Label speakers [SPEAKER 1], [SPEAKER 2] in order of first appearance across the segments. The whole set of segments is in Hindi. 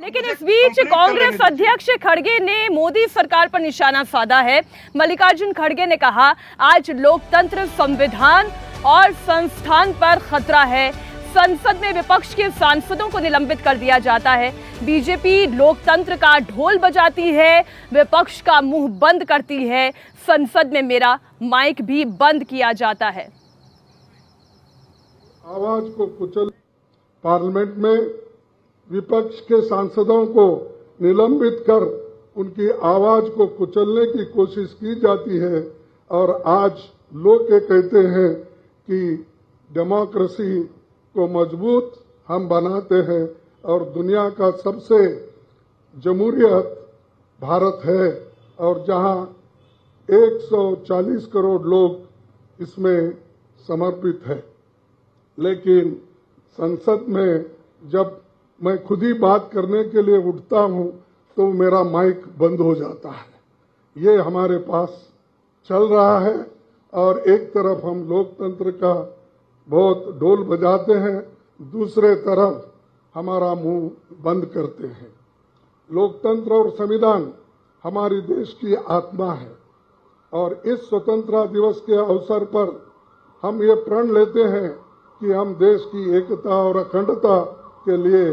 [SPEAKER 1] लेकिन इस बीच कांग्रेस अध्यक्ष खड़गे ने मोदी सरकार पर निशाना साधा है। मल्लिकार्जुन खड़गे ने कहा, आज लोकतंत्र, संविधान और संस्थान पर खतरा है। संसद में विपक्ष के सांसदों को निलंबित कर दिया जाता है। बीजेपी लोकतंत्र का ढोल बजाती है, विपक्ष का मुंह बंद करती है। संसद में मेरा माइक भी बंद किया जाता है।
[SPEAKER 2] आवाज को कुचल पार्लियामेंट में विपक्ष के सांसदों को निलंबित कर उनकी आवाज को कुचलने की कोशिश की जाती है। और आज लोग ये कहते हैं कि डेमोक्रेसी को मजबूत हम बनाते हैं और दुनिया का सबसे जमहूरियत भारत है और जहां 140 करोड़ लोग इसमें समर्पित है। लेकिन संसद में जब मैं खुद ही बात करने के लिए उठता हूं तो मेरा माइक बंद हो जाता है। ये हमारे पास चल रहा है और एक तरफ हम लोकतंत्र का बहुत ढोल बजाते हैं, दूसरे तरफ हमारा मुंह बंद करते हैं। लोकतंत्र और संविधान हमारी देश की आत्मा है और इस स्वतंत्रता दिवस के अवसर पर हम ये प्रण लेते हैं कि हम देश की एकता और अखंडता के लिए,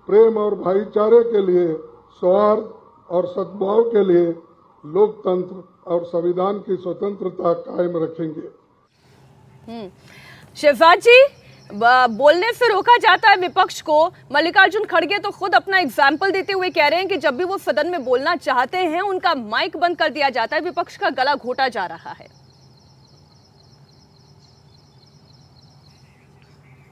[SPEAKER 2] प्रेम और भाईचारे के लिए, सौहार्द और सद्भाव के लिए लोकतंत्र और संविधान की स्वतंत्रता कायम रखेंगे।
[SPEAKER 1] शहजाद जी, बोलने से रोका जाता है विपक्ष को। मल्लिकार्जुन खड़गे तो खुद अपना एग्जाम्पल देते हुए कह रहे हैं कि जब भी वो सदन में बोलना चाहते हैं उनका माइक बंद कर दिया जाता है, विपक्ष का गला घोटा जा रहा है।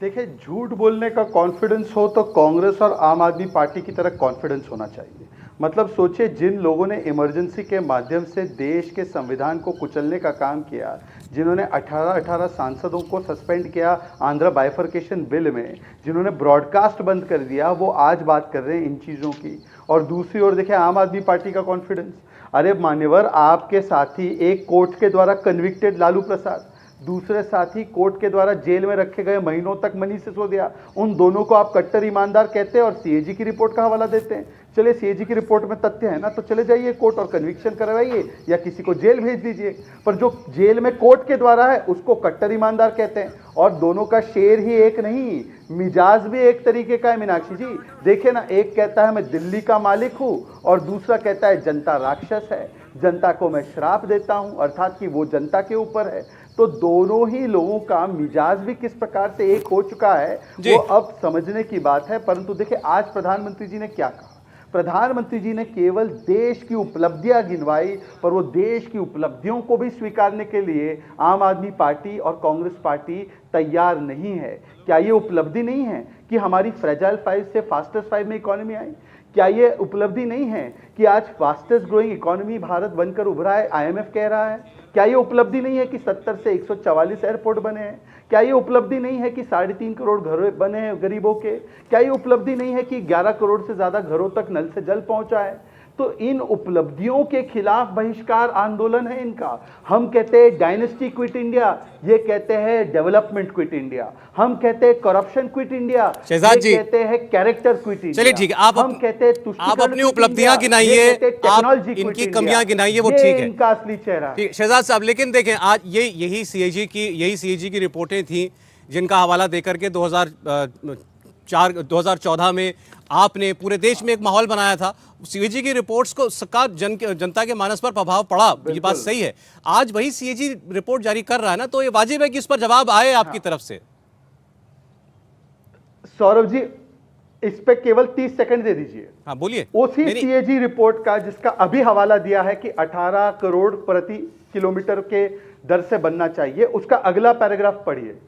[SPEAKER 3] देखिए, झूठ बोलने का कॉन्फिडेंस हो तो कांग्रेस और आम आदमी पार्टी की तरह कॉन्फिडेंस होना चाहिए। मतलब सोचिए, जिन लोगों ने इमरजेंसी के माध्यम से देश के संविधान को कुचलने का काम किया, जिन्होंने 18 सांसदों को सस्पेंड किया आंध्र बाइफरकेशन बिल में, जिन्होंने ब्रॉडकास्ट बंद कर दिया, वो आज बात कर रहे हैं इन चीज़ों की। और दूसरी ओर देखिए आम आदमी पार्टी का कॉन्फिडेंस। अरे मान्यवर, आपके साथी एक कोर्ट के द्वारा कन्विक्टेड लालू प्रसाद, दूसरे साथी कोर्ट के द्वारा जेल में रखे गए महीनों तक मनीष सिसोदिया, उन दोनों को आप कट्टर ईमानदार कहते हैं और सीएजी की रिपोर्ट का हवाला देते हैं। चलिए, सीएजी की रिपोर्ट में तथ्य है ना, तो चले जाइए कोर्ट और कन्विक्शन करवाइए या किसी को जेल भेज दीजिए। पर जो जेल में कोर्ट के द्वारा है उसको कट्टर ईमानदार कहते हैं। और दोनों का शेर ही एक नहीं, मिजाज भी एक तरीके का है। मीनाक्षी जी देखिए ना, एक कहता है मैं दिल्ली का मालिक हूं और दूसरा कहता है जनता राक्षस है, जनता को मैं श्राप देता हूं, अर्थात कि वो जनता के ऊपर है। तो दोनों ही लोगों का मिजाज भी किस प्रकार से एक हो चुका है वो अब समझने की बात है। परंतु देखिए, आज प्रधानमंत्री जी ने क्या कहा। प्रधानमंत्री जी ने केवल देश की उपलब्धियां गिनवाई, पर वो देश की उपलब्धियों को भी स्वीकारने के लिए आम आदमी पार्टी और कांग्रेस पार्टी तैयार नहीं है। क्या ये उपलब्धि नहीं है कि हमारी फ्रेजाइल 5 से फास्टेस्ट 5 में इकोनॉमी आई? क्या ये उपलब्धि नहीं है कि आज फास्टेस्ट ग्रोइंग इकोनॉमी भारत बनकर उभरा है, आईएमएफ कह रहा है? क्या ये उपलब्धि नहीं है कि 70 से 144 एयरपोर्ट बने हैं? क्या ये उपलब्धि नहीं है कि 3.5 करोड़ घर बने हैं गरीबों के? क्या ये उपलब्धि नहीं है कि 11 करोड़ से ज्यादा घरों तक नल से जल पहुंचा है? तो इन उपलब्धियों के खिलाफ बहिष्कार आंदोलन है इनका। हम कहते हैं डायनेस्टी क्विट इंडिया, ये कहते हैं डेवलपमेंट क्विट इंडिया, हम कहते हैं करप्शन क्विट इंडिया,
[SPEAKER 4] शहजाद जी
[SPEAKER 3] कहते हैं कैरेक्टर क्विट इंडिया।
[SPEAKER 4] चलिए ठीक है,
[SPEAKER 3] हम कहते हैं
[SPEAKER 4] आप अपनी उपलब्धियां गिनाइए, आप इनकी कमियां गिनाइए, वो ठीक है,
[SPEAKER 3] इनका असली चेहरा।
[SPEAKER 4] शहजाद साहब, लेकिन देखें आज यही सीएजी की रिपोर्टें थी जिनका हवाला देकर के 2014 में आपने पूरे देश में एक माहौल बनाया था। सीएजी की रिपोर्ट्स को जनता के मानस पर प्रभाव पड़ा, ये बात सही है। आज वही सीएजी रिपोर्ट जारी कर रहा है ना, तो ये वाजिब है कि इस पर जवाब आए आपकी तरफ से।
[SPEAKER 3] सौरभ जी, इस पे केवल 30 सेकंड दे दीजिए।
[SPEAKER 4] हाँ बोलिए।
[SPEAKER 3] उसी सीएजी रिपोर्ट का जिसका अभी हवाला दिया है कि 18 करोड़ प्रति किलोमीटर के दर से बनना चाहिए, उसका अगला पैराग्राफ पढ़िए।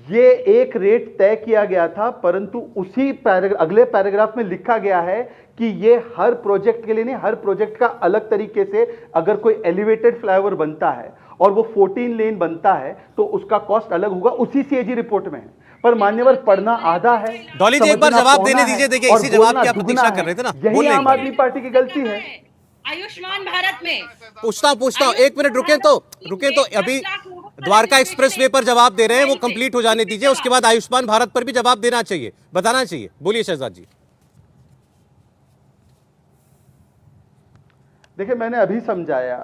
[SPEAKER 3] ये एक रेट तय किया गया था, परंतु उसी अगले पैराग्राफ में लिखा गया है कि ये हर प्रोजेक्ट के लिए नहीं, हर प्रोजेक्ट का अलग तरीके से अगर कोई एलिवेटेड फ्लाईओवर बनता है और वो 14 लेन बनता है तो उसका कॉस्ट अलग होगा। उसी सीएजी रिपोर्ट में है। पर मान्यवर, पढ़ना आधा है।
[SPEAKER 4] डॉली जी एक बार जवाब देने दीजिए। देखिए, इसी जवाब की आप प्रतीक्षा कर रहे थे ना,
[SPEAKER 3] यही आम आदमी पार्टी की गलती है।
[SPEAKER 5] आयुष्मान भारत में
[SPEAKER 4] पूछता हूँ, एक मिनट रुके तो अभी द्वारका एक्सप्रेस वे पर जवाब दे रहे हैं, वो कंप्लीट हो जाने दीजिए, उसके बाद आयुष्मान भारत पर भी जवाब देना चाहिए, बताना चाहिए। बोलिए शहजाद जी।
[SPEAKER 3] देखिए, मैंने अभी समझाया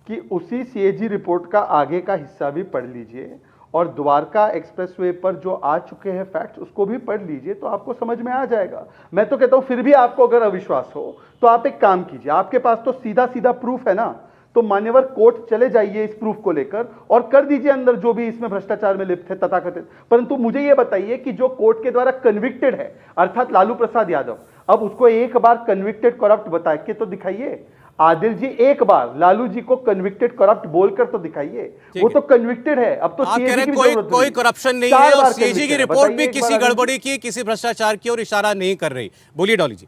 [SPEAKER 3] कि उसी सीएजी रिपोर्ट का आगे का हिस्सा भी पढ़ लीजिए और द्वारका एक्सप्रेसवे पर जो आ चुके हैं फैक्ट्स उसको भी पढ़ लीजिए, तो आपको समझ में आ जाएगा। मैं तो कहता हूं फिर भी आपको अगर अविश्वास हो तो आप एक काम कीजिए, आपके पास तो सीधा सीधा प्रूफ है ना, तो मान्यवर कोर्ट चले जाइए इस प्रूफ को लेकर और कर दीजिए अंदर जो भी इसमें भ्रष्टाचार में लिप्त है तथाकथित। परंतु मुझे यह बताइए कि जो कोर्ट के द्वारा कन्विक्टेड है अर्थात लालू प्रसाद यादव, अब उसको एक बार कन्विक्टेड करप्ट बता के तो दिखाइए। आदिल जी एक बार लालू जी को कन्विक्टेड करप्ट बोलकर तो दिखाइए, वो तो कन्विक्टेड है। अब तो
[SPEAKER 4] आप कह
[SPEAKER 3] सीएजी
[SPEAKER 4] रहे
[SPEAKER 3] की
[SPEAKER 4] हैं
[SPEAKER 3] भी जरूरत
[SPEAKER 4] कोई
[SPEAKER 3] नहीं।
[SPEAKER 4] करप्शन नहीं
[SPEAKER 3] 4
[SPEAKER 4] है और
[SPEAKER 3] बार
[SPEAKER 4] सीएजी की
[SPEAKER 3] convicted है।
[SPEAKER 4] रिपोर्ट भी
[SPEAKER 3] बताइए एक
[SPEAKER 4] किसी
[SPEAKER 3] बार
[SPEAKER 4] गड़बड़ी की, किसी भ्रष्टाचार की ओर इशारा नहीं कर रही। बोलिए डॉली जी।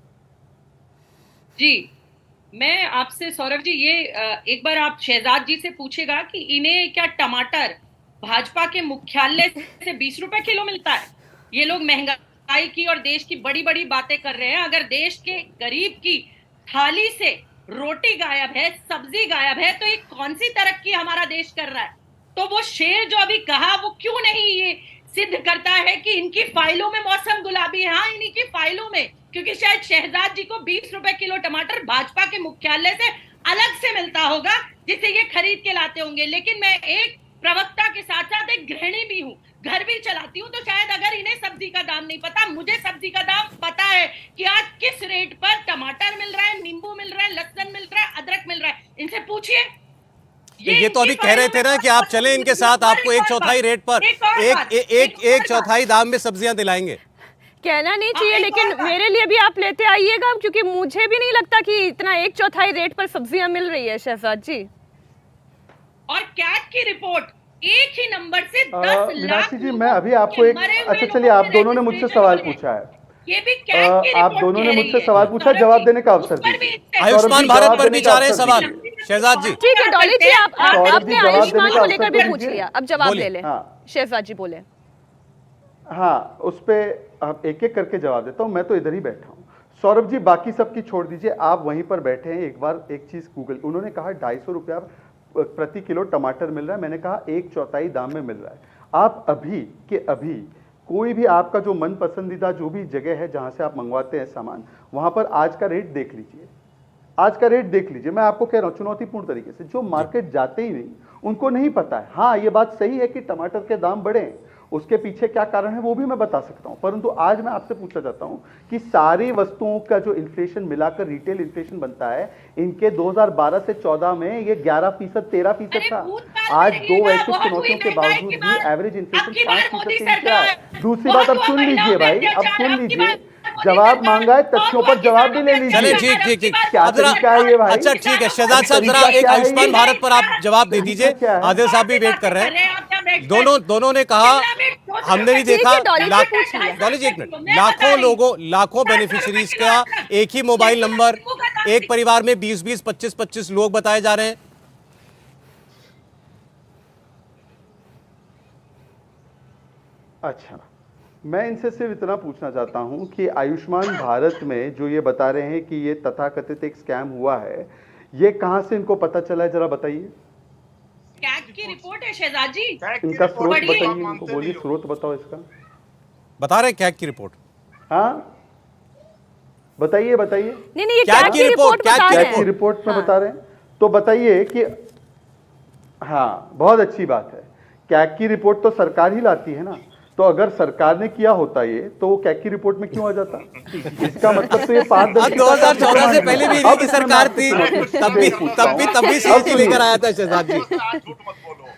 [SPEAKER 5] जी, मैं आपसे सौरभ जी ये एक बार आप शहजाद जी से पूछेगा कि इन्हें क्या टमाटर भाजपा के मुख्यालय से 20 रुपए किलो मिलता है? ये लोग महंगाई की और देश की बड़ी बड़ी बातें कर रहे हैं। अगर देश के गरीब की थाली से रोटी गायब है, सब्जी गायब है, तो ये कौन सी तरक्की हमारा देश कर रहा है? तो वो शेर जो अभी कहा वो क्यों नहीं ये सिद्ध करता है कि इनकी फाइलों में मौसम गुलाबी है? हाँ, इन्हीं की फाइलों में, क्योंकि शायद शहजाद जी को 20 रुपए किलो टमाटर भाजपा के मुख्यालय से अलग से मिलता होगा जिसे ये खरीद के लाते होंगे। लेकिन मैं एक प्रवक्ता के साथ साथ एक गृहिणी भी हूँ, घर भी चलाती हूँ, तो शायद अगर इन्हें सब्जी का दाम नहीं पता, मुझे सब्जी का दाम पता है कि आज किस रेट पर टमाटर मिल रहा है, नींबू मिल रहा है, लहसुन मिल रहा है, अदरक मिल रहा है। इनसे पूछिए।
[SPEAKER 4] ये तो अभी कह रहे थे ना कि आप चले इनके साथ, आपको 1/4 रेट पर एक चौथाई दाम में सब्जियां दिलाएंगे।
[SPEAKER 1] कहना नहीं चाहिए, लेकिन मेरे लिए भी आप लेते आइएगा, क्योंकि मुझे भी नहीं लगता कि इतना 1/4 रेट पर सब्जियां मिल रही है शहजाद जी।
[SPEAKER 5] और कैट की रिपोर्ट एक ही नंबर से 10 लाख।
[SPEAKER 3] मीनाक्षी जी, मैं अभी आपको एक, अच्छा चलिए, आप दोनों ने मुझसे सवाल पूछा है,
[SPEAKER 5] ये भी कैट की
[SPEAKER 3] आप
[SPEAKER 5] रिपोर्ट
[SPEAKER 3] दोनों ने
[SPEAKER 5] कह रही
[SPEAKER 3] मुझसे
[SPEAKER 5] है।
[SPEAKER 3] सवाल पूछा, जवाब देने का अवसर दीजिए।
[SPEAKER 4] आयुष्मान भारत पर भी जा रहे हैं सवाल शहजाद जी।
[SPEAKER 1] ठीक है डॉली जी, आपने
[SPEAKER 3] जवाब
[SPEAKER 1] आयुष्मान
[SPEAKER 3] देने का
[SPEAKER 1] को लेकर भी
[SPEAKER 3] अवसर
[SPEAKER 1] पूछ
[SPEAKER 3] दीजिए।
[SPEAKER 1] लिया, अब जवाब
[SPEAKER 4] बोलिए।
[SPEAKER 1] ले ले।
[SPEAKER 3] हाँ।
[SPEAKER 1] शहजाद जी बोले।
[SPEAKER 3] हाँ, उस पे आप एक एक करके जवाब देता हूँ, मैं तो इधर ही बैठा हूँ। सौरभ जी बाकी सबकी छोड़ दीजिए, आप वहीं पर बैठे हैं। एक बार एक चीज गूगल, उन्होंने कहा 250 रुपया प्रति किलो टमाटर मिल रहा है, मैंने कहा 1/4 दाम में मिल रहा है। आप अभी के अभी कोई भी आपका जो मन पसंदीदा जो भी जगह है जहां से आप मंगवाते हैं सामान, वहां पर आज का रेट देख लीजिए, आज का रेट देख लीजिए। मैं आपको कह रहा हूं चुनौतीपूर्ण तरीके से, जो मार्केट जाते ही नहीं उनको नहीं पता है। हाँ, ये बात सही है कि टमाटर के दाम बढ़े हैं, उसके पीछे क्या कारण है वो भी मैं बता सकता हूं, परंतु आज मैं आपसे पूछना चाहता हूं कि सारी वस्तुओं का जो इन्फ्लेशन मिलाकर रिटेल इन्फ्लेशन बनता है, इनके 2012 से 14 में ये 11%, 13% था। आज दो ऐसी चुनौतियों के बावजूद भी एवरेज इन्फ्लेशन 5% से नीचे है। दूसरी बात, अब सुन लीजिए भाई, अब सुन लीजिए, जवाब मांगा है, तथ्यों पर जवाब भी ले लीजिए।
[SPEAKER 4] चले ठीक ठीक ठीक,
[SPEAKER 3] क्या
[SPEAKER 4] अब जरा
[SPEAKER 3] तरीका है ये भाई?
[SPEAKER 4] अच्छा ठीक है शहजाद साहब, जरा
[SPEAKER 3] तरीका
[SPEAKER 4] एक
[SPEAKER 3] क्या है
[SPEAKER 4] आयुष्मान
[SPEAKER 3] ये?
[SPEAKER 4] भारत पर आप जवाब दे दीजिए।
[SPEAKER 3] क्या है?
[SPEAKER 4] आदिल साहब भी वेट कर रहे हैं। दोनों ने कहा हमने नहीं देखा।
[SPEAKER 1] ठीक है, डॉली जी पूछ लिया।
[SPEAKER 4] डॉली जी एक मिनट, लाखों बेनिफिशियरीज का एक ही मोबाइल नंबर, एक परिवार में 20-20, 25-25 लोग बताए जा रहे हैं।
[SPEAKER 3] अच्छा, मैं इनसे सिर्फ इतना पूछना चाहता हूं कि आयुष्मान भारत में जो ये बता रहे हैं कि ये तथाकथित एक स्कैम हुआ है, ये कहां से इनको पता चला है, जरा बताइए।
[SPEAKER 5] कैट की रिपोर्ट है शहजाद जी।
[SPEAKER 3] इनका स्रोत
[SPEAKER 5] पढ़िए।
[SPEAKER 3] बताइए, इनको बोलिए स्रोत बताओ इसका।
[SPEAKER 4] बता रहे हैं कैग की रिपोर्ट।
[SPEAKER 3] हाँ, बताइए बताइए।
[SPEAKER 1] नहीं, ये
[SPEAKER 4] क्या
[SPEAKER 1] कैट
[SPEAKER 4] की
[SPEAKER 1] की
[SPEAKER 4] रिपोर्ट,
[SPEAKER 1] रिपोर्ट
[SPEAKER 4] क्या
[SPEAKER 1] बता
[SPEAKER 4] की
[SPEAKER 1] रहे
[SPEAKER 3] कैट की
[SPEAKER 1] हैं।
[SPEAKER 3] रिपोर्ट में बता रहे हैं, तो बताइए कि हाँ, बहुत अच्छी बात है। कैग की रिपोर्ट तो सरकार ही लाती है ना, तो अगर सरकार ने किया होता ये, तो वो कैग की रिपोर्ट में क्यों आ जाता? इसका मतलब तो ये
[SPEAKER 4] 2014 से पहले भी इन्हीं की सरकार थी, तब भी सीएजी लेकर आया था शहजाद जी।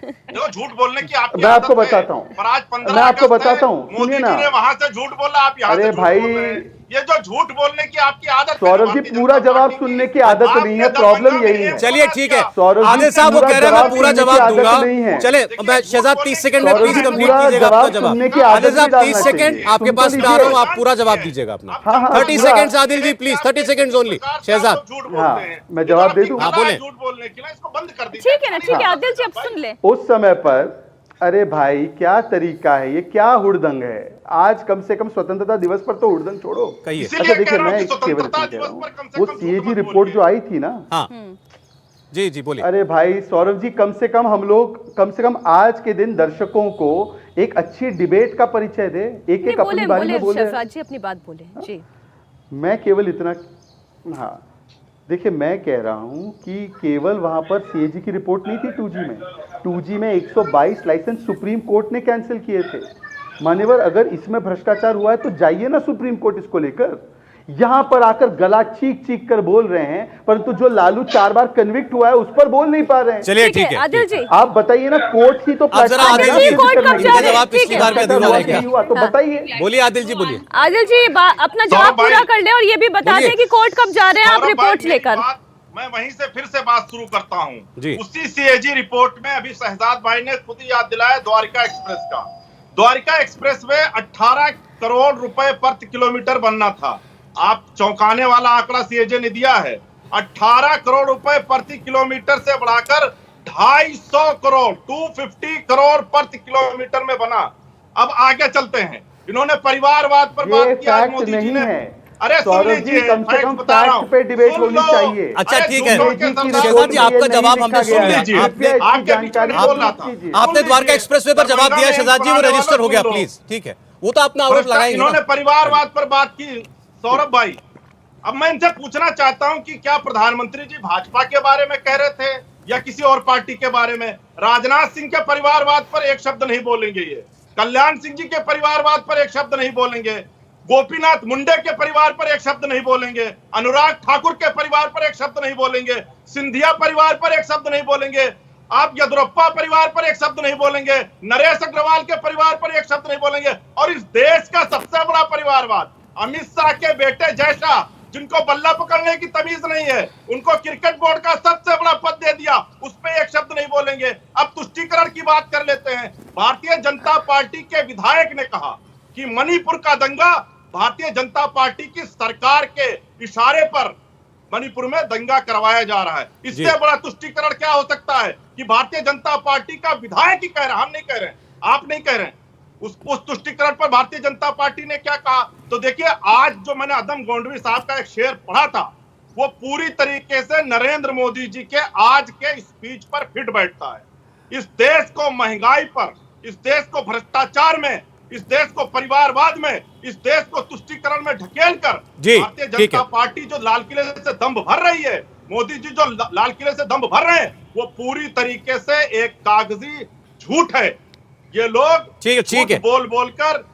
[SPEAKER 6] देखो, झूठ बोलने की आपकी
[SPEAKER 3] मैं आपको
[SPEAKER 6] आदत है।
[SPEAKER 3] बताता हूं,
[SPEAKER 6] पर आज 15
[SPEAKER 3] मैं आपको
[SPEAKER 6] अगस्त है,
[SPEAKER 3] बताता हूं,
[SPEAKER 6] मोदी
[SPEAKER 3] सुनिए ना।
[SPEAKER 6] जी ने वहां से झूठ बोला, आप यहाँ
[SPEAKER 3] अरे
[SPEAKER 6] से झूठ
[SPEAKER 3] भाई,
[SPEAKER 6] बोल रहे हैं। ये जो झूठ बोलने की आपकी आदत है,
[SPEAKER 3] सौरभ जी,
[SPEAKER 6] भारतीय
[SPEAKER 3] पूरा
[SPEAKER 6] जनता
[SPEAKER 3] जवाब
[SPEAKER 6] पार्टी
[SPEAKER 3] सुनने
[SPEAKER 6] की,
[SPEAKER 3] की आदत
[SPEAKER 6] आपके
[SPEAKER 3] नहीं है,
[SPEAKER 6] दरभंगा
[SPEAKER 3] प्रॉब्लम
[SPEAKER 6] में
[SPEAKER 3] यही
[SPEAKER 6] ये
[SPEAKER 3] है।
[SPEAKER 4] चलिए ठीक है,
[SPEAKER 3] सौरभ जी,
[SPEAKER 4] आदिल साहब वो
[SPEAKER 3] पूरा
[SPEAKER 4] कह रहे हैं मैं
[SPEAKER 3] जवाब
[SPEAKER 4] पूरा
[SPEAKER 3] सुनने की
[SPEAKER 4] जवाब
[SPEAKER 3] आदत
[SPEAKER 4] दूंगा।
[SPEAKER 3] नहीं है।
[SPEAKER 4] चले, मैं शहजाद 30 सेकंड में
[SPEAKER 3] सौरभ
[SPEAKER 4] प्लीज
[SPEAKER 3] जी,
[SPEAKER 4] कंप्लीट
[SPEAKER 3] पूरा
[SPEAKER 4] कीजिएगा
[SPEAKER 3] जवाब
[SPEAKER 4] अपना जवाब।
[SPEAKER 3] सुनने की
[SPEAKER 4] आदिल
[SPEAKER 3] आदत
[SPEAKER 4] साहब
[SPEAKER 3] भी
[SPEAKER 4] 30
[SPEAKER 3] डालना
[SPEAKER 4] सेकंड
[SPEAKER 3] चाहिए।
[SPEAKER 4] आपके
[SPEAKER 3] सुन तो
[SPEAKER 4] पास में आ रहा हूँ,
[SPEAKER 3] लीजिए।
[SPEAKER 4] आप पूरा जवाब दीजिएगा अपना।
[SPEAKER 3] हाँ, हाँ,
[SPEAKER 4] 30
[SPEAKER 3] पूरा।
[SPEAKER 4] Second Adil ji please, 30 second only. Shahzad
[SPEAKER 3] हाँ, मैं जवाब दे दूं?
[SPEAKER 4] हाँ, बोले।
[SPEAKER 6] झूठ बोलने की ना, इसको बंद कर दीजिए।
[SPEAKER 1] ठीक है ना, ठीक है आदिल जी, अब सुन ले।
[SPEAKER 3] उस समय पर, अरे भाई क्या तरीका है ये, क्या हुड़दंग है? आज कम से कम स्वतंत्रता दिवस पर तो हुड़दंग छोड़ो।
[SPEAKER 4] कहिए।
[SPEAKER 3] अच्छा देखिए, मैं केवल इतना कह रहा हूं, वो सीएजी रिपोर्ट जो आई थी ना,
[SPEAKER 4] हाँ जी जी बोलिए।
[SPEAKER 3] अरे भाई सौरभ जी, कम से कम हम लोग, कम से कम आज के दिन दर्शकों को एक अच्छी डिबेट का परिचय दे, एक एक अपनी बारे में बोले।
[SPEAKER 1] शहजाद जी अपनी बात बोले जी।
[SPEAKER 3] मैं केवल इतना, हाँ, देखिए मैं कह रहा हूं कि केवल वहां पर सीएजी की रिपोर्ट नहीं थी 2G में। 2G में 122 लाइसेंस सुप्रीम कोर्ट ने कैंसिल किए थे। मान्यवर, अगर इसमें भ्रष्टाचार हुआ है तो जाइए ना सुप्रीम कोर्ट इसको लेकर। यहां पर आकर गला चीख चीख कर बोल रहे हैं, परंतु जो लालू 4 बार कन्विक्ट हुआ है उस पर बोल नहीं पा रहे हैं।
[SPEAKER 4] चलिए ठीक है
[SPEAKER 1] आदिल जी,
[SPEAKER 3] आप बताइए ना, कोर्ट ही तो
[SPEAKER 4] अब जरा
[SPEAKER 3] प्लेटफॉर्म
[SPEAKER 4] आदिल
[SPEAKER 3] है
[SPEAKER 4] जी,
[SPEAKER 3] ना,
[SPEAKER 1] कोर्ट
[SPEAKER 3] करना
[SPEAKER 1] कब
[SPEAKER 3] है।
[SPEAKER 1] जा रहे हैं?
[SPEAKER 4] जवाब पिछली
[SPEAKER 1] ठीक है।
[SPEAKER 4] बार में अधूरा रह गया।
[SPEAKER 3] नहीं हुआ तो बताइए।
[SPEAKER 4] बोलिए आदिल जी, बोलिए।
[SPEAKER 1] आदिल जी अपना जवाब
[SPEAKER 6] सौरभ भाई,
[SPEAKER 1] पूरा कर ले और ये भी बता
[SPEAKER 4] बोलिए।
[SPEAKER 1] दें कि कोर्ट कब जा रहे हैं आप
[SPEAKER 6] सौरभ भाई,
[SPEAKER 1] रिपोर्ट
[SPEAKER 6] मेरी
[SPEAKER 1] लेकर।
[SPEAKER 6] बात- मैं वहीं से फिर से बात शुरू करता
[SPEAKER 4] जी।
[SPEAKER 6] हूं। उसी सीएजी रिपोर्ट में अभी शहजाद भाई ने खुद ही याद दिलाया द्वारिका एक्सप्रेस का। द्वारिका एक्सप्रेस में 18 करोड़ रुपए प्रति किलोमीटर बनना था। आप चौंकाने वाला आंकड़ा सीएजी ने दिया है। 18 करोड़ रुपए प्रति किलोमीटर से बढ़ाकर 250 करोड़ 250 करोड़ प्रति किलोमीटर में बना। अब आगे चलते हैं। इन्होंने परिवारवाद पर बात
[SPEAKER 3] ये
[SPEAKER 6] की। आज
[SPEAKER 3] फैक्ट
[SPEAKER 6] मोदी जी
[SPEAKER 3] नहीं
[SPEAKER 6] ने
[SPEAKER 3] है।
[SPEAKER 6] अरे सुन
[SPEAKER 3] सौरभ
[SPEAKER 6] लीजिए,
[SPEAKER 3] जी, कम से
[SPEAKER 6] फैक्ट
[SPEAKER 3] कम
[SPEAKER 6] बता रहा हूं।
[SPEAKER 3] फैक्ट पे डिबेट
[SPEAKER 6] सुन
[SPEAKER 3] होनी
[SPEAKER 6] लो।
[SPEAKER 3] चाहिए।
[SPEAKER 4] अच्छा,
[SPEAKER 6] अरे
[SPEAKER 4] ठीक है।
[SPEAKER 6] झूठों के
[SPEAKER 3] सीएजी की
[SPEAKER 6] सरदार-
[SPEAKER 4] शहजाद जी, आपका
[SPEAKER 3] नहीं
[SPEAKER 4] जवाब
[SPEAKER 3] लिखा
[SPEAKER 4] हमने
[SPEAKER 3] गया
[SPEAKER 4] सुन
[SPEAKER 3] है।
[SPEAKER 4] लिया।
[SPEAKER 6] लीजिए।
[SPEAKER 3] कृपया इसकी
[SPEAKER 6] आपके बीच में
[SPEAKER 3] जानकारी
[SPEAKER 6] नहीं बोल रहा था।
[SPEAKER 3] कीजिए।
[SPEAKER 4] आपने द्वारका एक्सप्रेसवे पर जवाब दिया, शहजाद जी, वो रजिस्टर हो गया, प्लीज। ठीक है, वो तो अपना आरोप लगाएंगे
[SPEAKER 6] इन्होंने
[SPEAKER 4] ना।
[SPEAKER 6] परिवारवाद पर बात की। सौरभ भाई, अब मैं इनसे पूछना चाहता हूं कि क्या प्रधानमंत्री जी भाजपा के बारे में कह रहे थे या किसी और पार्टी के बारे में? राजनाथ सिंह के परिवारवाद पर एक शब्द नहीं बोलेंगे ये। कल्याण सिंह जी के परिवारवाद पर एक शब्द नहीं बोलेंगे। गोपीनाथ मुंडे के परिवार पर एक शब्द नहीं बोलेंगे। अनुराग ठाकुर के परिवार पर एक शब्द नहीं बोलेंगे। सिंधिया परिवार पर एक शब्द नहीं बोलेंगे। आप येदियुरप्पा परिवार पर एक शब्द नहीं बोलेंगे। नरेश अग्रवाल के परिवार पर एक शब्द नहीं बोलेंगे। और इस देश का सबसे बड़ा परिवारवाद अमित शाह के बेटे जैसा, जिनको बल्ला पकड़ने की तमीज नहीं है, उनको क्रिकेट बोर्ड का सबसे बड़ा पद दे दिया, उस पे एक शब्द नहीं बोलेंगे। अब तुष्टीकरण की बात कर लेते हैं। भारतीय जनता पार्टी के विधायक ने कहा कि मणिपुर का दंगा भारतीय जनता पार्टी की सरकार के इशारे पर मणिपुर में दंगा करवाया जा रहा है। इससे बड़ा तुष्टीकरण क्या हो सकता है कि भारतीय जनता पार्टी का विधायक ही कह रहा है, हम नहीं कह रहे हैं, आप नहीं कह रहे हैं। उस तुष्टीकरण पर भारतीय जनता पार्टी ने क्या कहा? तो देखिए, आज जो मैंने अदम गोंडवी साहब का एक शेर पढ़ा था, वो पूरी तरीके से नरेंद्र मोदी जी के आज के स्पीच पर फिट बैठता है। इस देश को महंगाई पर, इस देश को भ्रष्टाचार में, इस देश को परिवारवाद में, इस देश को तुष्टीकरण में ढकेल कर भारतीय जनता पार्टी जो लाल किले से दंभ भर रही है, मोदी जी जो लाल किले से दंभ भर रहे हैं, वो पूरी तरीके से एक कागजी झूठ है। ये लोग झूठ बोल बोलकर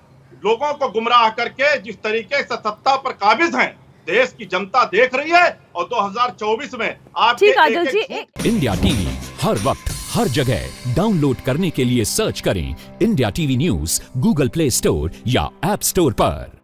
[SPEAKER 6] लोगों को गुमराह करके जिस तरीके से सत्ता पर काबिज हैं, देश की जनता देख रही है। और 2024 में आप
[SPEAKER 7] इंडिया टीवी हर वक्त हर जगह डाउनलोड करने के लिए सर्च करें India TV news Google play store या ऐप स्टोर पर।